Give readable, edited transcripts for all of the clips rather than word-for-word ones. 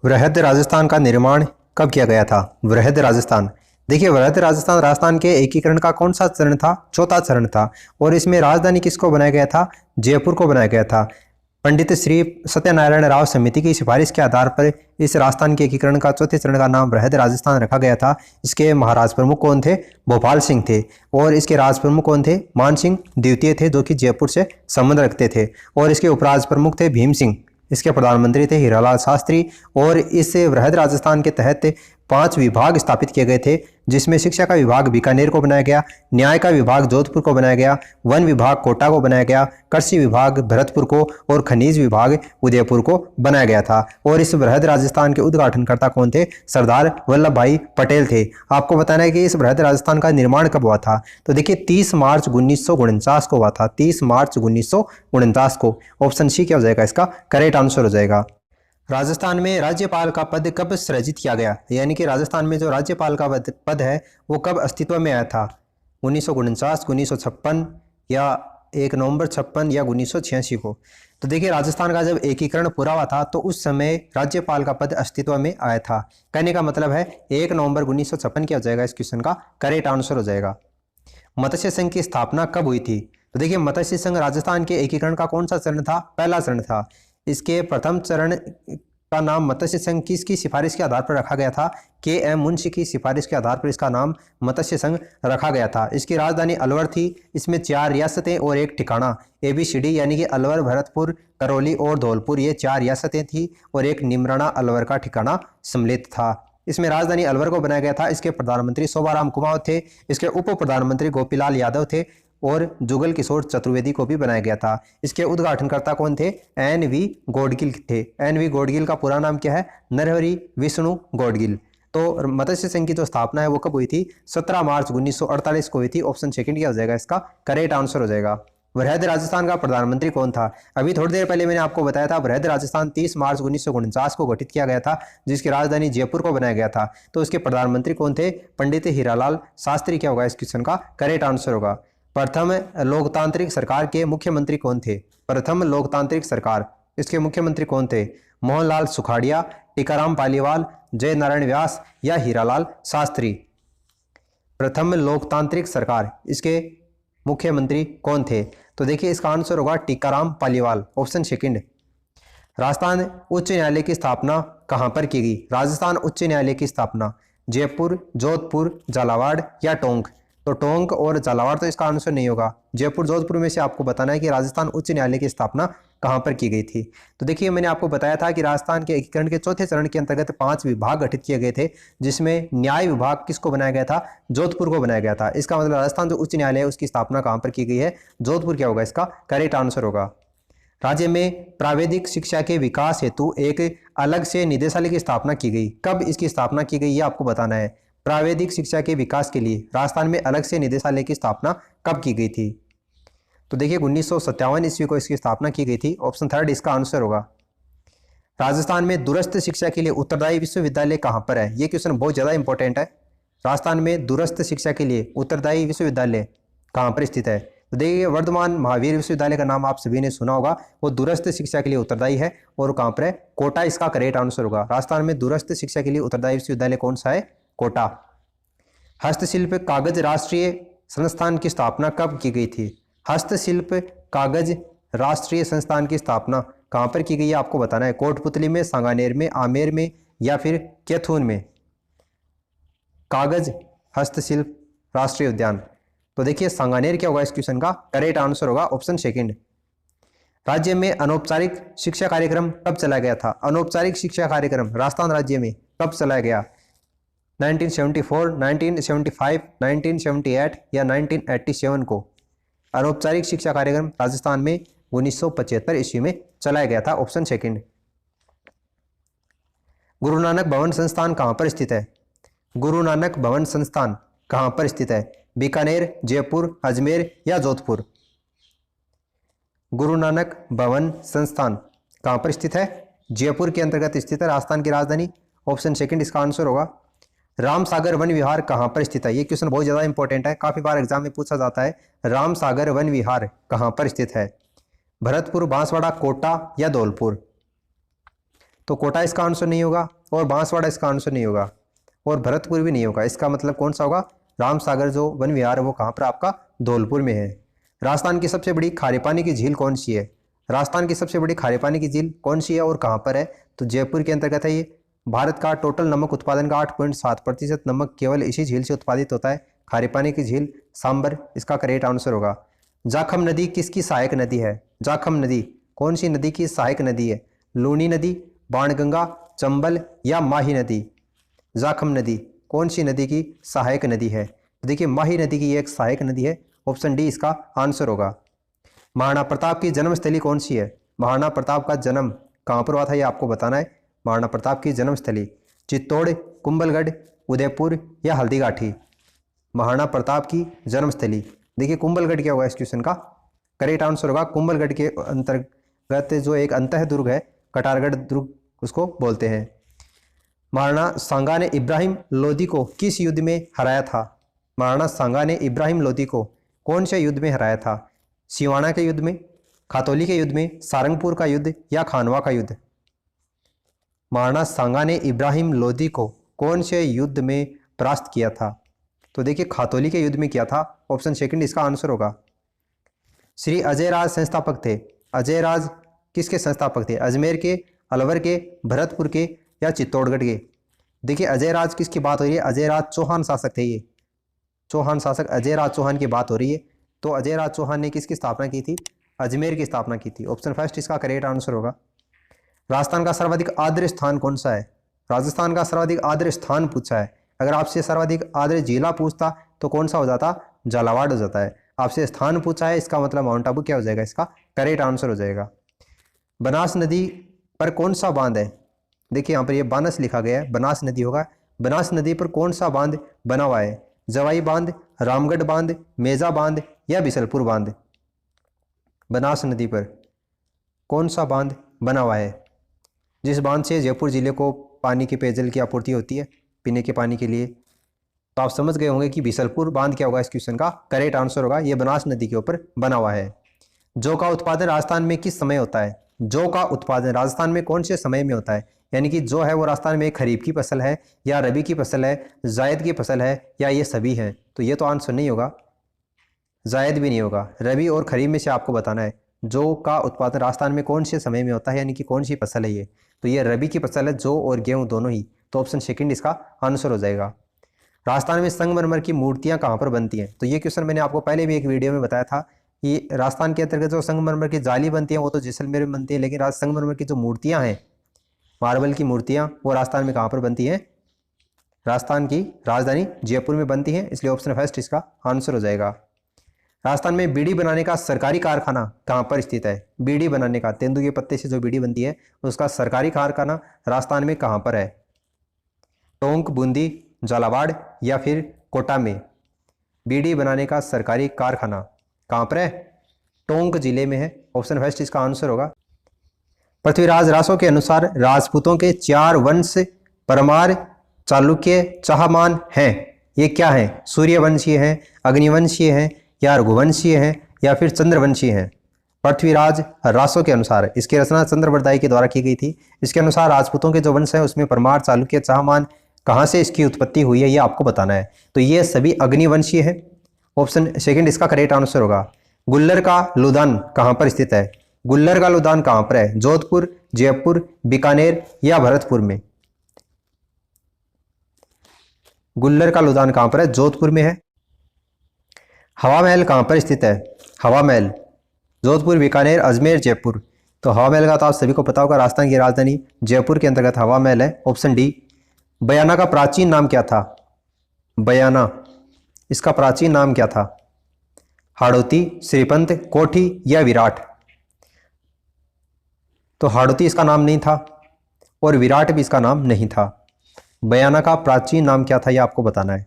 वृहद राजस्थान का निर्माण कब किया गया था? वृहद राजस्थान, देखिए वृहद राजस्थान राजस्थान के एकीकरण का कौन सा चरण था? चौथा चरण था। और इसमें राजधानी किसको बनाया गया था? जयपुर को बनाया गया था। पंडित श्री सत्यनारायण राव समिति की सिफारिश के आधार पर इस राजस्थान के एकीकरण का चौथे चरण का नाम वृहद राजस्थान रखा गया था। इसके महाराज प्रमुख कौन थे? भोपाल सिंह थे। और इसके राज प्रमुख कौन थे? मान सिंह द्वितीय थे, जो कि जयपुर से संबंध रखते थे। और इसके उपराज प्रमुख थे भीम सिंह। इसके प्रधानमंत्री थे हीरालाल शास्त्री। और इस वृहद राजस्थान के तहत 5 विभाग स्थापित किए गए थे, जिसमें शिक्षा का विभाग बीकानेर को बनाया गया, न्याय का विभाग जोधपुर को बनाया गया, वन विभाग कोटा को बनाया गया, कृषि विभाग भरतपुर को और खनिज विभाग उदयपुर को बनाया गया था। और इस वृहद राजस्थान के उद्घाटनकर्ता कौन थे? सरदार वल्लभ भाई पटेल थे। आपको बताना है कि इस वृहद राजस्थान का निर्माण कब हुआ था? तो देखिए 30 मार्च 1949 को हुआ था। 30 मार्च 1949 को। ऑप्शन सी क्या हो जाएगा? इसका करेक्ट आंसर हो जाएगा। राजस्थान में राज्यपाल का पद कब सृजित किया गया? यानी कि राजस्थान में जो राज्यपाल का पद है वो कब अस्तित्व में आया था? 1949, 1956 या 1 नवंबर 56 या 1986 को। तो देखिए राजस्थान का जब एकीकरण पूरा हुआ था तो उस समय राज्यपाल का पद अस्तित्व में आया था। कहने का मतलब है 1 नवंबर 1956 क्या हो जाएगा? इस क्वेश्चन का करेक्ट आंसर हो जाएगा। मत्स्य संघ की स्थापना कब हुई थी? तो देखिए मत्स्य संघ राजस्थान के एकीकरण का कौन सा चरण था? पहला चरण था। इसके प्रथम चरण का नाम मत्स्य संघ किसकी सिफारिश के आधार पर रखा गया था? के.एम. मुंशी की सिफारिश के आधार पर इसका नाम मत्स्य संघ रखा गया था। इसकी राजधानी अलवर थी। इसमें 4 रियासतें और एक ठिकाना ABCD यानी कि अलवर, भरतपुर, करौली और धौलपुर, ये 4 रियासतें थी और एक निमराना अलवर का ठिकाना सम्मिलित था। इसमें राजधानी अलवर को बनाया गया था। इसके प्रधानमंत्री शोभाराम कुमावत थे। इसके उप प्रधानमंत्री गोपीलाल यादव थे और जुगल किशोर चतुर्वेदी को भी बनाया गया था। इसके उद्घाटनकर्ता कौन थे? NV गौडगिल थे। NV गौडगिल का पूरा नाम क्या है? नरहरि विष्णु गौडगिल। तो मत्स्य संघ की जो स्थापना है वो कब हुई थी? 17 मार्च 1948 को हुई थी। ऑप्शन सेकंड क्या हो जाएगा? इसका करेक्ट आंसर हो जाएगा। वृहद राजस्थान का प्रधानमंत्री कौन था? अभी थोड़ी देर पहले मैंने आपको बताया था वृहद राजस्थान 30 मार्च 1949 को गठित किया गया था, जिसकी राजधानी जयपुर को बनाया गया था। तो इसके प्रधानमंत्री कौन थे? पंडित हीरालाल शास्त्री। क्या होगा इस क्वेश्चन का करेक्ट आंसर होगा। प्रथम लोकतांत्रिक सरकार के मुख्यमंत्री कौन थे? प्रथम लोकतांत्रिक सरकार, इसके मुख्यमंत्री कौन थे? मोहनलाल सुखाड़िया, टीकाराम पालीवाल, जय नारायण व्यास या हीरालाल शास्त्री। प्रथम लोकतांत्रिक सरकार, इसके मुख्यमंत्री कौन थे? तो देखिए इसका आंसर होगा टीकाराम पालीवाल। Option second. राजस्थान उच्च न्यायालय की स्थापना कहां पर की गई? राजस्थान उच्च न्यायालय की स्थापना जयपुर, जोधपुर, झालावाड़ या टोंक। तो टोंक और झालावाड़ तो इसका आंसर नहीं होगा। जयपुर, जोधपुर में से आपको बताना है कि राजस्थान उच्च न्यायालय की स्थापना कहां पर की गई थी। तो देखिए मैंने आपको बताया था कि राजस्थान के एकीकरण के चौथे चरण के अंतर्गत 5 विभाग गठित किए गए थे, जिसमें न्याय विभाग किसको बनाया गया था? जोधपुर को बनाया गया था। इसका मतलब राजस्थान जो उच्च न्यायालय है उसकी स्थापना कहां पर की गई है? जोधपुर। क्या होगा इसका करेक्ट आंसर होगा। राज्य में प्राविधिक शिक्षा के विकास हेतु एक अलग से निदेशालय की स्थापना की गई। कब इसकी स्थापना की गई ये आपको बताना है। प्राविधिक शिक्षा के विकास के लिए राजस्थान में अलग से निदेशालय की स्थापना कब की गई थी? तो देखिए 1957 ईस्वी को इसकी स्थापना की गई थी। ऑप्शन थर्ड इसका आंसर होगा। राजस्थान में दूरस्थ शिक्षा के लिए उत्तरदायी विश्वविद्यालय कहां पर है? ये क्वेश्चन बहुत ज्यादा इंपॉर्टेंट है। राजस्थान में दूरस्थ शिक्षा के लिए उत्तरदायी विश्वविद्यालय कहां पर स्थित है? तो देखिए वर्धमान महावीर विश्वविद्यालय का नाम आप सभी ने सुना होगा। वो दूरस्थ शिक्षा के लिए उत्तरदायी है और कहां पर है? कोटा इसका करेक्ट आंसर होगा। राजस्थान में दूरस्थ शिक्षा के लिए उत्तरदायी विश्वविद्यालय कौन सा है? कोटा। हस्तशिल्प कागज राष्ट्रीय संस्थान की स्थापना कब की गई थी? हस्तशिल्प कागज राष्ट्रीय संस्थान की स्थापना कहां पर की गई है आपको बताना है। कोटपुतली में, सांगानेर में, आमेर में या फिर कैथून में। कागज हस्तशिल्प राष्ट्रीय उद्यान, तो देखिए सांगानेर क्या होगा इस क्वेश्चन का करेक्ट आंसर होगा। Option second. राज्य में अनौपचारिक शिक्षा कार्यक्रम कब चलाया गया था? अनौपचारिक शिक्षा कार्यक्रम राजस्थान राज्य में कब चलाया गया? 1974, 1975, 1978 या 1987 को। अनौपचारिक शिक्षा कार्यक्रम राजस्थान में 1975 ईस्वी में चलाया गया था। Option second. गुरु नानक भवन संस्थान कहां पर स्थित है? गुरु नानक भवन संस्थान कहां पर स्थित है? बीकानेर, जयपुर, अजमेर या जोधपुर। गुरु नानक भवन संस्थान कहां पर स्थित है? जयपुर के अंतर्गत स्थित है, राजस्थान की राजधानी। ऑप्शन सेकंड इसका आंसर होगा। राम सागर वन विहार कहां पर स्थित है? ये क्वेश्चन बहुत ज्यादा इंपॉर्टेंट है, काफी बार एग्जाम में पूछा जाता है। राम सागर वन विहार कहां पर स्थित है? भरतपुर, बांसवाड़ा, कोटा या धौलपुर। तो कोटा इसका आंसर नहीं होगा, और बांसवाड़ा इसका आंसर नहीं होगा, और भरतपुर भी नहीं होगा। इसका मतलब कौन सा होगा? राम सागर जो वन विहार है वो कहाँ पर आपका? धौलपुर में है। राजस्थान की सबसे बड़ी खारे पानी की झील कौन सी है? राजस्थान की सबसे बड़ी खारे पानी की झील कौन सी है और कहाँ पर है? तो जयपुर के अंतर्गत है ये। भारत का टोटल नमक उत्पादन का 8.7% नमक केवल इसी झील से उत्पादित होता है, खारे पानी की झील सांबर इसका करेक्ट आंसर होगा। जाखम नदी किसकी सहायक नदी है? जाखम नदी कौन सी नदी की सहायक नदी है? लूनी नदी, बाणगंगा, चंबल या माही नदी? जाखम नदी कौन सी नदी की सहायक नदी है? तो देखिए माही नदी की एक सहायक नदी है, ऑप्शन डी इसका आंसर होगा। महाराणा प्रताप की जन्मस्थली कौन सी है? महाराणा प्रताप का जन्म कहाँ पर हुआ था ये आपको बताना है। महाराणा प्रताप की जन्मस्थली चित्तौड़, कुंभलगढ़, उदयपुर या हल्दीघाटी? महाराणा प्रताप की जन्मस्थली, देखिए कुंभलगढ़ क्या होगा इस क्वेश्चन का करेक्ट आंसर होगा। कुंभलगढ़ के अंतर्गत जो एक अंतः दुर्ग है, कटारगढ़ दुर्ग उसको बोलते हैं। महाराणा सांगा ने इब्राहिम लोदी को किस युद्ध में हराया था? महाराणा सांगा ने इब्राहिम लोदी को कौन से युद्ध में हराया था? सिवाना के युद्ध में, खातौली के युद्ध में, सारंगपुर का युद्ध या खानवा का युद्ध? महाराणा सांगा ने इब्राहिम लोदी को कौन से युद्ध में परास्त किया था? तो देखिए खातौली के युद्ध में किया था, ऑप्शन सेकंड इसका आंसर होगा। श्री अजय राज संस्थापक थे। अजय राज किसके संस्थापक थे? अजमेर के, अलवर के, भरतपुर के या चित्तौड़गढ़ के? देखिए अजय राज किसकी बात हो रही है? अजय राज चौहान शासक थे, ये चौहान शासक अजय राज चौहान की बात हो रही है। तो अजय राज चौहान ने किसकी स्थापना की थी? अजमेर की स्थापना की थी, ऑप्शन फर्स्ट इसका करेक्ट आंसर होगा। राजस्थान का सर्वाधिक आर्द्र स्थान कौन सा है? राजस्थान का सर्वाधिक आर्द्र स्थान पूछा है। अगर आपसे सर्वाधिक आर्द्र जिला पूछता तो कौन सा हो जाता? झालावाड़ हो जाता है। आपसे स्थान पूछा है, इसका मतलब माउंट आबू क्या हो जाएगा? इसका करेक्ट आंसर हो जाएगा। बनास नदी पर कौन सा बांध है? देखिए यहाँ पर ये बानस लिखा गया है, बनास नदी होगा। बनास नदी पर कौन सा बांध बना हुआ है? जवाई बांध, रामगढ़ बांध, मेजा बांध या बिसलपुर बांध? बनास नदी पर कौन सा बांध बना हुआ है? जिस बांध से जयपुर जिले को पानी के पेयजल की आपूर्ति होती है पीने के पानी के लिए। तो आप समझ गए होंगे कि बिसलपुर बांध क्या होगा, इस क्वेश्चन का करेक्ट आंसर होगा। ये बनास नदी के ऊपर बना हुआ है। जौ का उत्पादन राजस्थान में किस समय होता है? जौ का उत्पादन राजस्थान में कौन से समय में होता है? यानी कि जो है वो राजस्थान में खरीफ की फसल है या रबी की फसल है, जायद की फसल है या ये सभी हैं? तो ये तो आंसर नहीं होगा, जायद भी नहीं होगा। रबी और खरीफ में से आपको बताना है जौ का उत्पादन राजस्थान में कौन से समय में होता है, यानी कि कौन सी फसल है ये। तो ये रबी की फसल है, जौ और गेहूं दोनों ही। तो ऑप्शन सेकंड इसका आंसर हो जाएगा। राजस्थान में संगमरमर की मूर्तियां कहाँ पर बनती हैं? तो ये क्वेश्चन मैंने आपको पहले भी एक वीडियो में बताया था कि राजस्थान के अंतर्गत जो संगमरमर की जाली बनती है वो तो जैसलमेर में बनती है, लेकिन संगमरमर की जो मूर्तियां हैं, मार्बल की मूर्तियां, वो राजस्थान में कहाँ पर बनती हैं? राजस्थान की राजधानी जयपुर में बनती हैं, इसलिए ऑप्शन फर्स्ट इसका आंसर हो जाएगा। राजस्थान में बीड़ी बनाने का सरकारी कारखाना कहाँ पर स्थित है? बीड़ी बनाने का, तेंदू के पत्ते से जो बीड़ी बनती है उसका सरकारी कारखाना राजस्थान में कहाँ पर है? टोंक, बूंदी, झालावाड़ या फिर कोटा में? बीड़ी बनाने का सरकारी कारखाना कहाँ पर है? टोंक जिले में है, ऑप्शन फर्स्ट इसका आंसर होगा। पृथ्वीराज रासो के अनुसार राजपूतों के 4 वंश परमार, चालुक्य, चाहमान हैं, ये क्या हैं? सूर्यवंशीय हैं, अग्निवंशीय हैं या रघुवंशीय हैं या फिर चंद्रवंशीय हैं? पृथ्वीराज रासो के अनुसार, इसकी रचना चंद्रबरदाई के द्वारा की गई थी। इसके अनुसार राजपूतों के जो वंश हैं उसमें परमार, चालुक्य, चाहमान, कहाँ से इसकी उत्पत्ति हुई है ये आपको बताना है। तो ये सभी अग्निवंशीय है, ऑप्शन सेकंड इसका करेक्ट आंसर होगा। गुल्लर का लुदान कहाँ पर स्थित है? गुल्लर का लुदान कहाँ पर है? जोधपुर, जयपुर, बीकानेर या भरतपुर में? गुल्लर का लुदान कहाँ पर है? जोधपुर में है। हवा महल कहाँ पर स्थित है? हवा महल जोधपुर, बीकानेर, अजमेर, जयपुर? तो हवा महल का तो आप सभी को पता होगा, राजस्थान की राजधानी जयपुर के अंतर्गत हवा महल है, ऑप्शन डी। बयाना का प्राचीन नाम क्या था? बयाना इसका प्राचीन नाम क्या था? हाड़ौती, श्रीपंत, कोठी या विराट? तो हाड़ौती इसका नाम नहीं था और विराट भी इसका नाम नहीं था। बयाना का प्राचीन नाम क्या था ये आपको बताना है।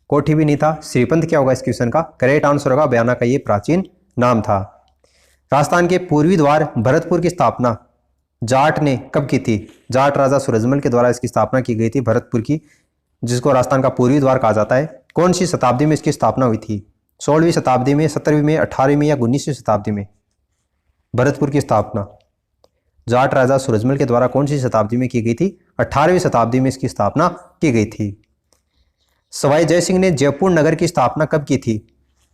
कोठी भी नहीं था, श्रीपंत क्या होगा इस क्वेश्चन का करेक्ट आंसर होगा। बयाना का ये प्राचीन नाम था। राजस्थान के पूर्वी द्वार भरतपुर की स्थापना जाट ने कब की थी? जाट राजा सूरजमल के द्वारा इसकी स्थापना की गई थी भरतपुर की, जिसको राजस्थान का पूर्वी द्वार कहा जाता है। कौन सी शताब्दी में इसकी स्थापना हुई थी? 16वीं शताब्दी में, 17वीं में, 18वीं में या 19वीं शताब्दी में भरतपुर की स्थापना? जाट राजा सूरजमल के द्वारा कौन सी शताब्दी में की गई थी? 18वीं शताब्दी में इसकी स्थापना की गई थी। सवाई जय सिंह ने जयपुर नगर की स्थापना कब की थी?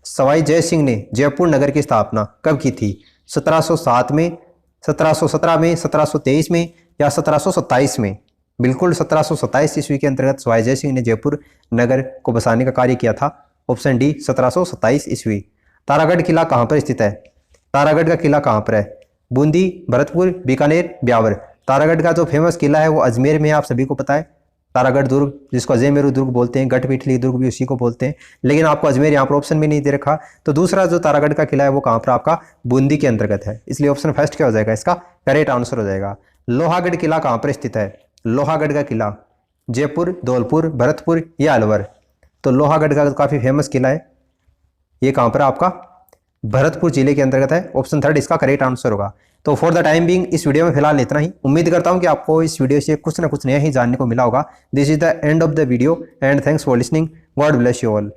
सवाई जय सिंह ने जयपुर नगर की स्थापना कब की थी? 1707 में, 1717 में, 1723 में या 1727 में? बिल्कुल 1727 ईस्वी के अंतर्गत सवाई जय सिंह ने जयपुर नगर को बसाने का कार्य किया था। ऑप्शन डी 1727 ईस्वी। तारागढ़ किला कहाँ पर स्थित है? तारागढ़ का किला कहाँ पर है? बूंदी, भरतपुर, बीकानेर, ब्यावर। तारागढ़ का जो फेमस किला है वो अजमेर में है, आप सभी को पता है। तारागढ़ दुर्ग, जिसको अजयमेरू दुर्ग बोलते हैं, गढ़पिठली दुर्ग भी उसी को बोलते हैं, लेकिन आपको अजमेर यहाँ पर ऑप्शन में नहीं दे रखा। तो दूसरा जो तारागढ़ का किला है वो कहाँ पर? आपका बूंदी के अंतर्गत है, इसलिए ऑप्शन फर्स्ट क्या हो जाएगा? इसका करेक्ट आंसर हो जाएगा। लोहागढ़ किला कहाँ पर स्थित है? लोहागढ़ का किला जयपुर, धौलपुर, भरतपुर या अलवर? तो लोहागढ़ का काफ़ी फेमस किला है, ये कहाँ पर? आपका भरतपुर जिले के अंतर्गत है। ऑप्शन थर्ड इसका करेक्ट आंसर होगा। तो फॉर द टाइम बीइंग इस वीडियो में फिलहाल इतना ही। उम्मीद करता हूं कि आपको इस वीडियो से कुछ ना कुछ नया ही जानने को मिला होगा। This is the end of the video and thanks for listening. God bless you all.